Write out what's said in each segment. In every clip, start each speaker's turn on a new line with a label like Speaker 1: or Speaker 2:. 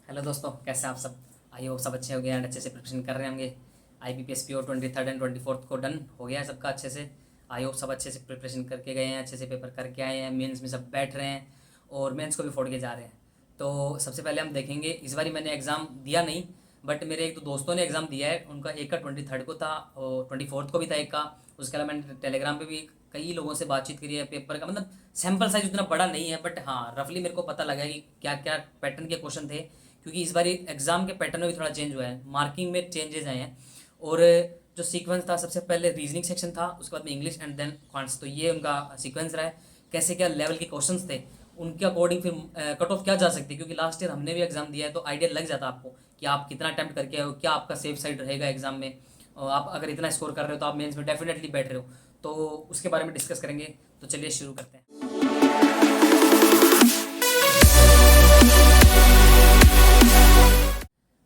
Speaker 1: Hello दोस्तों, कैसे हैं आप सब। आई होप सब अच्छे हो गए एंड अच्छे से प्रिपरेशन कर रहे होंगे। IBPS PO 23rd and 24th को डन हो गया है सबका अच्छे से। आई होप सब अच्छे से प्रिपरेशन करके गए हैं, अच्छे से पेपर करके आए हैं, मेंस में सब बैठ रहे हैं और मेंस को भी फोड़ के जा रहे हैं। तो सबसे पहले हम देखेंगे, इस बारी मैंने एग्ज़ाम दिया नहीं, बट मेरे एक दो दोस्तों ने एग्ज़ाम दिया है। उनका एक का 23rd को था और 24th को भी था एक का। उसके अलावा मैंने टेलीग्राम पे भी कई लोगों से बातचीत करी है। पेपर का मतलब सैम्पल साइज उतना बड़ा नहीं है, बट हाँ रफली मेरे को पता लगा कि क्या क्या पैटर्न के क्वेश्चन थे, क्योंकि इस बार एग्जाम के पैटर्न में भी थोड़ा चेंज हुआ है, मार्किंग में चेंजेस आए हैं। और जो सीक्वेंस था, सबसे पहले रीजनिंग सेक्शन था, उसके बाद में इंग्लिश एंड देन क्वांट्स। तो ये उनका सीक्वेंस रहा है। कैसे क्या लेवल के क्वेश्चंस थे, उनके अकॉर्डिंग फिर कट ऑफ क्या जा सकती है, क्योंकि लास्ट ईयर हमने भी एग्जाम दिया है तो आइडिया लग जाता आपको कि आप कितना अटैम्प्ट करके आए हो, क्या आपका सेफ साइड रहेगा एग्जाम में। और आप अगर इतना स्कोर कर रहे हो तो आप मेंस में डेफिनेटली बैठ रहे हो। तो उसके बारे में डिस्कस करेंगे। तो चलिए शुरू करते हैं।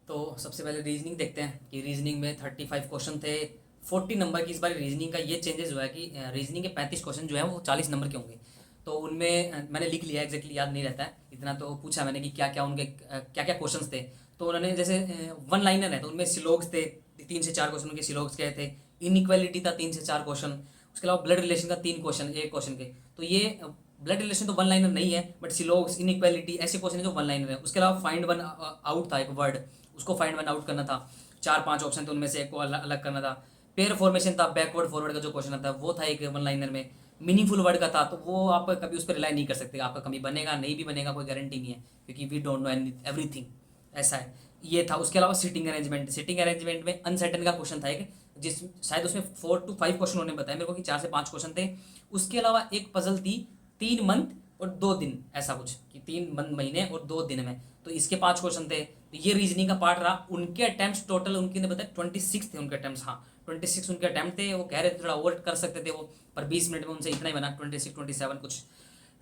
Speaker 1: तो सबसे पहले रीजनिंग देखते हैं कि रीजनिंग में 35 क्वेश्चन थे, 40 नंबर की। इस बार रीजनिंग का ये चेंजेस हुआ है कि रीजनिंग के 35 क्वेश्चन जो है वो 40 नंबर के होंगे। तो उनमें मैंने लिख लिया, एग्जैक्टली याद नहीं रहता है इतना। तो पूछा मैंने कि क्या क्या उनके क्या क्या क्वेश्चंस थे। तो उन्होंने जैसे वन लाइनर है तो उनमें सिलोग्स थे, 3 से 4 क्वेश्चन उनके सिलोग्स के थे। इनइक्वालिटी था 3 से 4 क्वेश्चन। उसके अलावा ब्लड रिलेशन का 3 क्वेश्चन एक क्वेश्चन के। तो ये ब्लड रिलेशन तो वन लाइनर नहीं है, बट सिलोग्स इनइक्वालिटी ऐसे क्वेश्चन है जो वन लाइनर है। उसके अलावा फाइंड वन आउट था एक वर्ड, उसको फाइंड वन आउट करना था। 4-5 ऑप्शन थे, उनमें से एक को अलग अलग करना था। पेयर फॉर्मेशन था, बैकवर्ड फॉरवर्ड का जो क्वेश्चन आता है वो था एक वन लाइनर में। मीनिंगफुल वर्ड का था, तो वो आप कभी उस पर रिलाई नहीं कर सकते, आपका कभी बनेगा नहीं भी बनेगा कोई गारंटी नहीं है, क्योंकि वी डोंट नो एवरीथिंग, ऐसा है। ये था। उसके अलावा सिटिंग अरेंजमेंट में अनसर्टन का क्वेश्चन था एक, जिस शायद उसमें 4 to 5 क्वेश्चन उन्होंने बताया मेरे को कि 4 से 5 क्वेश्चन थे। उसके अलावा एक पजल थी 3 मंथ और 2 दिन, ऐसा कुछ कि 3 महीने और 2 दिन में। तो इसके 5 क्वेश्चन थे। तो ये रीजनिंग का पार्ट रहा। उनके अटैम्प्ट टोटल उनके ने बताया 26 थे उनके अटैम्प्ट। हाँ 26 उनके अटैम्प्ट थे। वो कह रहे थे थोड़ा ओवर कर सकते थे वो, पर 20 मिनट में उनसे इतना ही बना, 26-27 कुछ।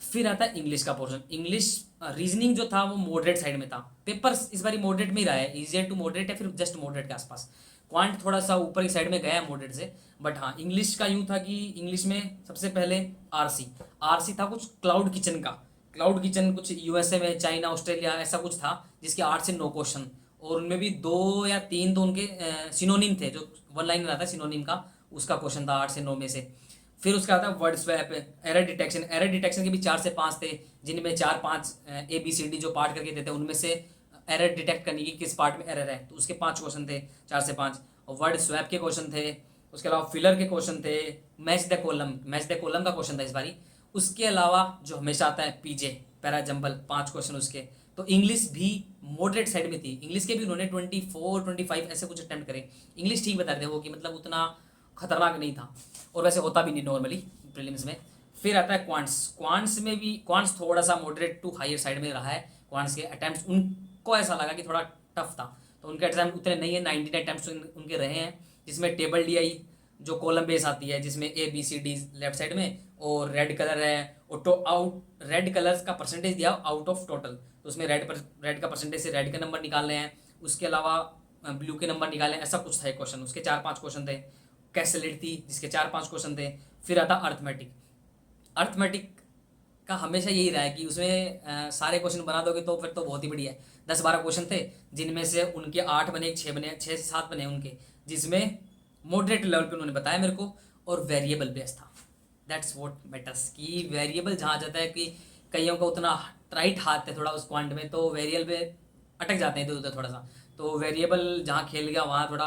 Speaker 1: फिर आता है इंग्लिश का पोर्शन। इंग्लिश रीजनिंग जो था वो मॉडरेट साइड में था। पेपर इस बार मॉडरेट में ही रहा है, इजियर टू मॉडरेट या फिर जस्ट मॉडरेट के आसपास। क्वांट थोड़ा सा ऊपर की साइड में गया है मॉडरेट से। बट हाँ इंग्लिश का यूँ था कि इंग्लिश में सबसे पहले आरसी आरसी था कुछ क्लाउड किचन का। क्लाउड किचन कुछ यूएसए में, चाइना, ऑस्ट्रेलिया ऐसा कुछ था, जिसके 8 से 9 क्वेश्चन। और उनमें भी 2 या 3 तो उनके सिनोनिम थे, जो वन लाइन में आता है सिनोनिम का, उसका क्वेश्चन था 8 से 9 में से। फिर उसका आता है वर्ड स्वैप, एरर डिटेक्शन के भी 4 से 5 थे, जिनमें 4-5 ABCD जो पार्ट करके देते हैं उनमें से एरर डिटेक्ट करने की किस पार्ट में एरर है, तो उसके 5 क्वेश्चन थे 4 से 5। और वर्ड स्वैप के क्वेश्चन थे। उसके अलावा फिलर के क्वेश्चन थे। मैच द कॉलम का क्वेश्चन था इस बारी। उसके अलावा जो हमेशा आता है पीजे, पैरा जंबल, 5 क्वेश्चन उसके। तो इंग्लिश भी मॉडरेट साइड में थी। इंग्लिश के भी उन्होंने 24-25 ऐसे कुछ अटेम्प्ट करे। इंग्लिश ठीक बता रहे थे वो, कि मतलब उतना खतरनाक नहीं था, और वैसे होता भी नहीं नॉर्मली प्रीलिम्स में। फिर आता है क्वांट्स में भी क्वांट्स थोड़ा सा मॉडरेट टू हायर साइड में रहा है। क्वांट्स के अटैम्प्ट उनको ऐसा लगा कि थोड़ा टफ था, तो उनके एग्जाम उतने नहीं है। 19 अटैम्प्ट उनके रहे हैं, जिसमें टेबल DI जो कॉलम बेस आती है, जिसमें ABCD लेफ्ट साइड में और रेड कलर है। और तो आउट रेड कलर का परसेंटेज दिया आउट ऑफ टोटल, तो उसमें रेड का परसेंटेज से रेड के नंबर निकालने हैं। उसके अलावा ब्लू के नंबर निकालने हैं, ऐसा कुछ था एक क्वेश्चन। उसके 4-5 क्वेश्चन थे। कैसेलेट थी जिसके 4-5 क्वेश्चन थे। फिर आता अर्थमेटिक। अर्थमेटिक का हमेशा यही रहा है कि उसमें सारे क्वेश्चन बना दोगे तो फिर तो बहुत ही बढ़िया है। 10-12 क्वेश्चन थे, जिनमें से उनके 8 बने, 6 बने, 6 से 7 बने उनके, जिसमें मॉडरेट लेवल पे उन्होंने बताया मेरे को। और वेरिएबल बेस था। दैट्स व्हाट मैटर्स, कि वेरिएबल जहाँ आ जाता है कि कईयों का उतना राइट हाथ है थोड़ा उस क्वांट में, तो वेरिएबल पे अटक जाते हैं इधर उधर थोड़ा सा। तो वेरिएबल जहाँ खेल गया वहाँ थोड़ा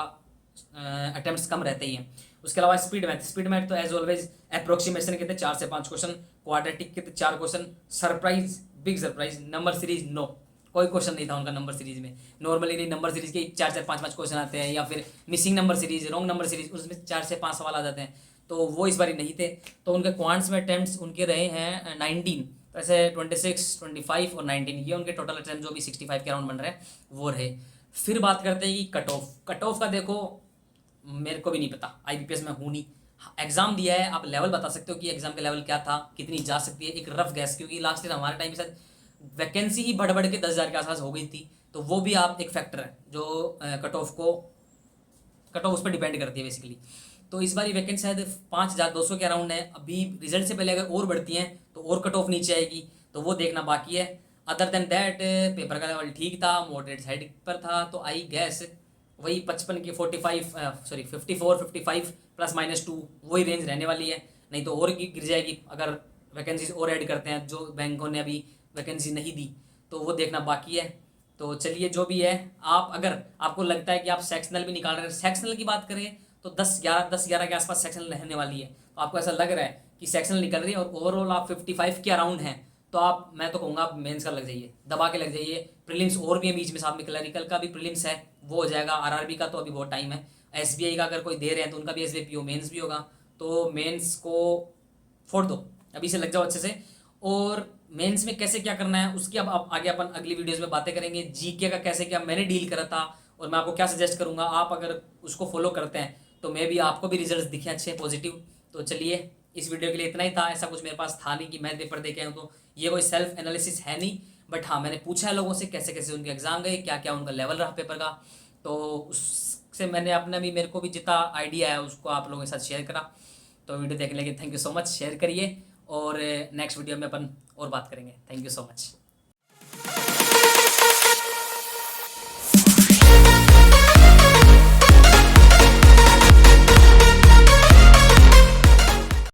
Speaker 1: अटेम्प्ट्स कम रहते ही हैं। उसके अलावा स्पीड मैथ तो एज ऑलवेज अप्रोक्सीमेशन के थे 4 से 5 क्वेश्चन। क्वाड्रेटिक के थे 4 question. Surprise, big surprise, number series no, कोई क्वेश्चन नहीं था उनका नंबर सीरीज में। नॉर्मली नहीं, नंबर सीरीज के 4-4, 5-5 क्वेश्चन आते हैं, या फिर missing number series, wrong number series, उसमें 4 से 5 सवाल आ जाते हैं। तो वो इस बारी नहीं थे। तो उनके क्वांट्स में अटेम्प्ट्स उनके रहे हैं 19। वैसे 26, 25 और 19, ये उनके टोटल अटेम्प्ट जो भी 65 के अराउंड बन रहे हैं वो रहे। फिर बात करते हैं कि कट ऑफ का देखो, मेरे को भी नहीं पता, IBPS में हूँ नहीं। एग्जाम दिया है, आप लेवल बता सकते हो कि एग्जाम का लेवल क्या था, कितनी जा सकती है, एक रफ गैस, क्योंकि लास्ट ईयर हमारे टाइम शायद वैकेंसी ही बढ़ बढ़ के 10,000 के आसपास हो गई थी। तो वो भी आप एक फैक्टर है जो कट ऑफ उस पर डिपेंड करती है बेसिकली। तो इस बार वैकेंसी शायद 5,200 के अराउंड है। अभी रिजल्ट से पहले अगर और बढ़ती हैं तो और कट ऑफ नीचे आएगी, तो वो देखना बाकी है। अदर देन दैट पेपर का लेवल ठीक था, मॉडरेट साइड पर था, तो आई गैस वही 55 के 45 सॉरी 54 55 प्लस माइनस 2 वही रेंज रहने वाली है, नहीं तो और गिर जाएगी अगर वैकेंसीज और ऐड करते हैं, जो बैंकों ने अभी वैकेंसी नहीं दी तो वो देखना बाकी है। तो चलिए जो भी है, आप अगर आपको लगता है कि आप सेक्शनल भी निकाल रहे हैं, सेक्शनल की बात करें तो 10-11 के आसपास सेक्शनल रहने वाली है, तो आपको ऐसा लग रहा है कि सेक्शनल निकल रही है और ओवरऑल आप 55 के अराउंड हैं, तो आप, मैं तो कहूँगा आप मेंस का लग जाइए, दबा के लग जाइए। प्रीलिम्स और भी है बीच में साथ में, क्लरिकल का भी प्रीलिम्स है, वो हो जाएगा। आरआरबी का तो अभी बहुत टाइम है। एसबीआई का अगर कोई दे रहे हैं तो उनका भी एसबीआई पीओ मेंस भी होगा, तो मेंस को फोड़ दो, अभी से लग जाओ अच्छे से। और मेंस में कैसे क्या करना है उसकी अब आगे अपन अगली वीडियोस में बातें करेंगे। जीके का कैसे क्या मैंने डील करा था और मैं आपको क्या सजेस्ट करूंगा, आप अगर उसको फॉलो करते हैं तो मे भी आपको भी रिजल्ट दिखे अच्छे पॉजिटिव। तो चलिए इस वीडियो के लिए इतना ही था, ऐसा कुछ मेरे पास था नहीं कि मैं पेपर दे के आऊँ, तो ये कोई सेल्फ एनालिसिस है नहीं, बट हाँ मैंने पूछा है लोगों से कैसे कैसे उनके एग्जाम गए, क्या क्या उनका लेवल रहा पेपर का, तो उससे मैंने अपना भी, मेरे को भी जितना आइडिया है उसको आप लोगों के साथ शेयर करा। तो वीडियो देखने के लिए thank you so much, share करिए और नेक्स्ट वीडियो में अपन और बात करेंगे। Thank you so much.